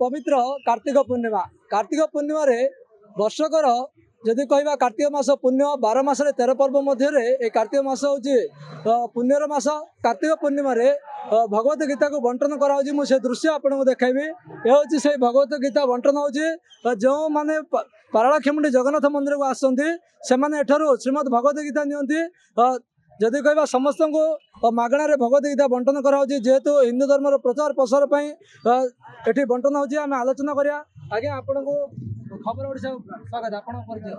पवित्र कार्तिक पूर्णिमा रे वर्षकर जदि कहवा कार्तिक मास पुण्य 12 मास 13 पर्व मध्य कार्तिक मास हूँ पुण्यर मास। कार्तिक पूर्णिमा रे भगवत गीता को बंटन कराऊँ मुझे दृश्य आपको देखाइबी। ये हूँ से भगवत गीता बंटन हो जो मैंने पारालाखेमुंडी जगन्नाथ मंदिर को आसती से श्रीमद भगवत गीता नियंती। जदि कहवा समस्त को मागणार भगवत गीता बंटन कराऊँ जेहेतु हिंदू धर्म प्रचार प्रसार ये बंटन होची। आम आलोचना करिया आगे आपण को खबर ओडिशा स्वागत। आपण परिचय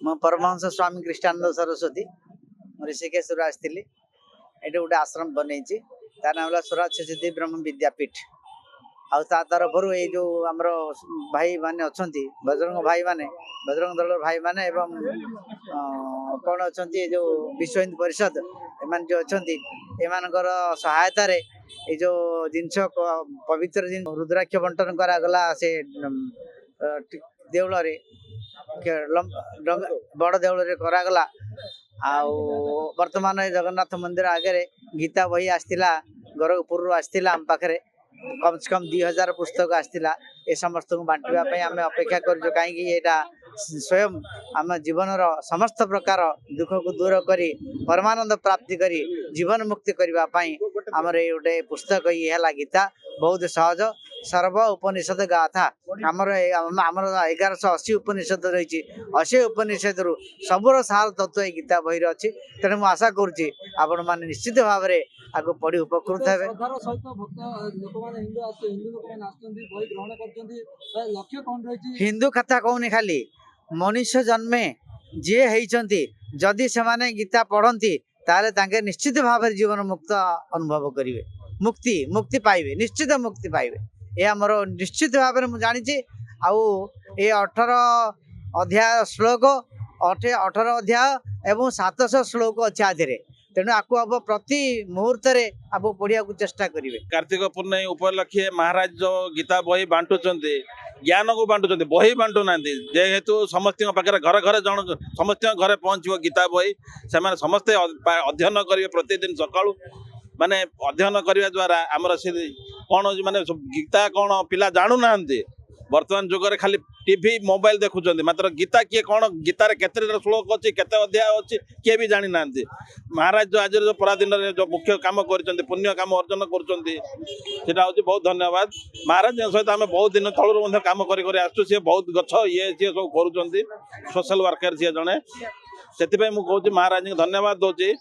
मैं परमहंस स्वामी कृष्णानंद सरस्वती ऋषिकेश आसती। ये गोटे आश्रम बनई तार नाम स्वराज सिद्धि ब्रह्म विद्यापीठ। आ तरफ ये जो आमर भाई माने अच्छा बजरंग भाई माने बजरंग दल भाई माने एवं कौन अच्छा जो विश्व हिंदू परिषद एम जो अच्छा एमानकर सहायता रे ये जो जिनस पवित्र जिन रुद्राक्ष बंटन करागला से देउल बड़ देउल करागला। वर्तमान जगन्नाथ मंदिर आगे गीता बही आसला गोरखपुर आसला आम पाखे कम से कम 2000 पुस्तक आसला। ये समस्त को बांटापी आम अपेक्षा कर कहीं स्वयं आम जीवन समस्त प्रकार दुख को दूर करी परमानंद प्राप्ति करी जीवन मुक्ति करने आमर ये गोटे पुस्तक ये है गीता। बहुत सहज सर्व उपनिषद गाथा आमर 1180 उपनिषद रही 80 उपनिषद रु सबुर सार तत्व ये गीता बही अच्छी। तेणु मुझे आशा करुच्ची आपण मैंने निश्चित भाव में आगे पढ़ी उपकृत हे। हिंदू कथा कहूनी खाली मनुष्य जन्मे जी होती जदि से माने गीता पढ़ती ताले तांके निश्चित भाव में जीवन मुक्त अनुभव करेंगे मुक्ति मुक्ति पाइबे निश्चित मुक्ति पाइबे। यह मोर निश्चित भाव में जानी। आउ ये 18 अध्याय श्लोक 18 अध्याय एवं 700 श्लोक अच्छे आधे। तेणु आपको अब प्रति मुहूर्त आप पढ़िया चेष्टा करेंगे। कार्तिक पूर्णिमा उपलक्षे महाराज जो गीता बही बांटुंट ज्ञान को बांटुंट बही बांटू ना जेहेतु समस्त पाखे घर घर जन समस्त घरे पहुँचो गीता बही से समस्ते अध्ययन करेंगे प्रतिदिन सका माने अध्ययन करने द्वारा आमर से कौन माने गीता कौन पिला जानू ना वर्तमान जुग में खाली टीवी मोबाइल देखुं मात्र गीता किए कौन गीतार केते श्लोक अच्छी केते अध्याय अच्छी किए भी जानी ना। महाराज जो आज जो पराधीन जो मुख्य काम कर पुण्य काम अर्जन करा हूँ बहुत धन्यवाद। महाराज सहित आम बहुत दिन तलू कम कर बहुत गछ ये सी सब कर सोशल वर्कर सी जड़े से मुझे महाराज को धन्यवाद दूसरी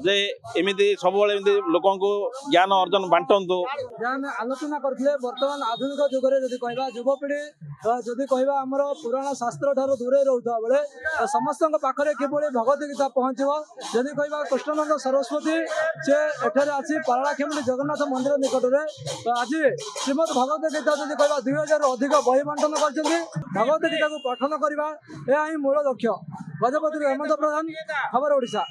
जे एमती सब लोक ज्ञान अर्जन बांटतु। आलोचना करते बर्तमान आधुनिक जुगे जदि कह युवपीढ़ी जदि कह आमर पुराण शास्त्र ठार दूरे रोता बेले समस्त पाखे किभली भगवत गीता पहुँचो जदि कह कृष्णानंद सरस्वती से एठार आसी पारालाखेमुंडी जगन्नाथ मंदिर निकट में आज श्रीमद भगवत गीता जदि कह 2000 अधिक बही बंटन कर भगवत गीता को पठन करवा यह ही मूल लक्ष्य। गजपति हेमंत प्रधान खबर ओडिशा।